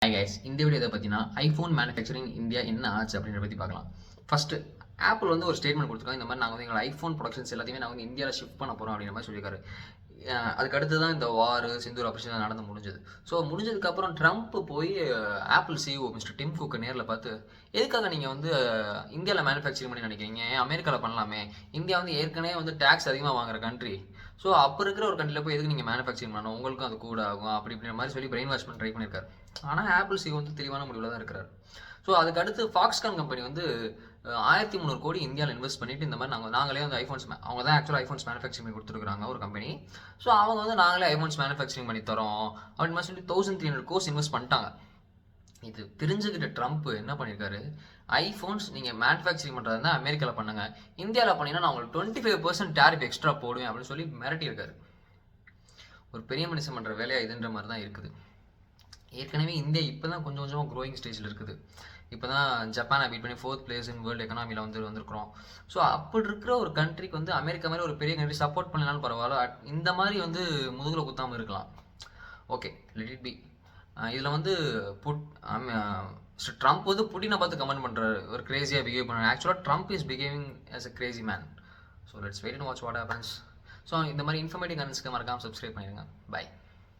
Hi guys, இந்த video இதை பார்த்தீங்கன்னா ஐஃபோன் மேனுஃபேக்சரிங் இந்தியா என்ன ஆச்சு அப்படின்றத பற்றி பார்க்கலாம். ஃபஸ்ட்டு ஆப்பிள் வந்து ஒரு ஸ்டேட்மெண்ட் கொடுத்துருக்காங்க. இந்த மாதிரி நாங்கள் வந்து எங்களை ஐஃபோன் ப்ரொடக்ஷன்ஸ் எல்லாத்தையுமே நாங்கள் வந்து இந்தியாவில் ஷிஃப்ட் பண்ண போகிறோம் அப்படின்ற மாதிரி சொல்லியிருக்காரு. அதுக்கு அடுத்து தான் இந்த வார் சிந்தூர் ஆப்ரேஷன் நடந்து முடிஞ்சது. ஸோ முடிஞ்சதுக்கப்புறம் ட்ரம்ப் போய் ஆப்பிள் சிஇஓ மிஸ்டர் டிம் குக்கை நேரில் பார்த்து, எதுக்காக நீங்கள் வந்து இந்தியாவில் மேனுஃபேக்சரிங் பண்ணி நினைக்கிறீங்க, அமெரிக்காவில் பண்ணலாமே, இந்தியா வந்து ஏற்கனவே வந்து டேக்ஸ் அதிகமாக வாங்குற கண்ட்ரி, ஸோ அப்போ இருக்கிற ஒரு கண்ட்ரியில் போய் எதுக்கு நீங்கள் மேனுஃபேக்சரிங் பண்ணணும், உங்களுக்கும் அது கூட ஆகும் அப்படி இப்படின்ற மாதிரி சொல்லி பிரெயின் வாஷ் பண்ண ட்ரை பண்ணியிருக்காரு. ஆனால் ஆப்பிள் சிஇஓ வந்து தெளிவான முடிவில் தான் இருக்கிறார். ஸோ அதுக்கு அடுத்து ஃபாக்ஸ்கான் கம்பெனி வந்து 1300 கோடி இந்தியாவில் இன்வெஸ்ட் பண்ணிட்டு இந்த மாதிரி நாங்களே வந்து ஐஃபோன்ஸ் அவங்க தான் ஆக்சுவலாக ஐஃபோன்ஸ் மேனுஃபேக்சரிங் பண்ணி கொடுத்துருக்காங்க ஒரு கம்பெனி. ஸோ அவங்க வந்து நாங்களே ஐஃபோன்ஸ் மேனுஃபேக்சரிங் பண்ணி தரோம் அப்படின்னு மாதிரி சொல்லி 1300 கோர்ஸ் இன்வெஸ்ட் பண்ணிட்டாங்க. இது தெரிஞ்சுக்கிட்ட ட்ரம்ப் என்ன பண்ணியிருக்காரு, ஐஃபோன்ஸ் நீங்கள் மேனுஃபேக்சரிங் பண்ணுறது தான் அமெரிக்காவில் பண்ணுங்க, இந்தியாவில் பண்ணிங்கன்னா நான் உங்களுக்கு 25% டேரிஃப் எக்ஸ்ட்ரா போடுவேன் அப்படின்னு சொல்லி மிரட்டியிருக்காரு. ஒரு பெரிய மனுஷன் பண்ணுற வேலையாக இதுன்ற மாதிரி தான் இருக்குது. ஏற்கனவே இந்தியா இப்போ தான் கொஞ்சம் கொஞ்சமாக க்ரோயிங் ஸ்டேஜில் இருக்குது. இப்போ தான் ஜப்பானை பீட் பண்ணி 4th பிளேஸ் இன் வேர்ல்டு எக்கனாமியில் வந்துருக்கிறோம். ஸோ அப்படி இருக்கிற ஒரு கண்ட்ரிக்கு வந்து அமெரிக்கா மாதிரி ஒரு பெரிய கண்ட்ரி சப்போர்ட் பண்ணலான்னு பரவாயில்ல, இந்த மாதிரி வந்து முதுகில் குத்தாமல் இருக்கலாம். Okay, let it be. இதில் வந்து ட்ரம்ப் வந்து புட்டினை பார்த்து கமெண்ட் பண்ணுறாரு, ஒரு கிரேசியாக பிஹேவ் பண்ணுறாரு. ஆக்சுவலாக Trump is behaving as a crazy man. So let's wait and watch what happens. So இந்த மாதிரி இன்ஃபர்மேட்டிவ் கண்டென்ட்ஸ்க்கு மறக்காமல் சப்ஸ்கிரைப் பண்ணிடுங்க. பை.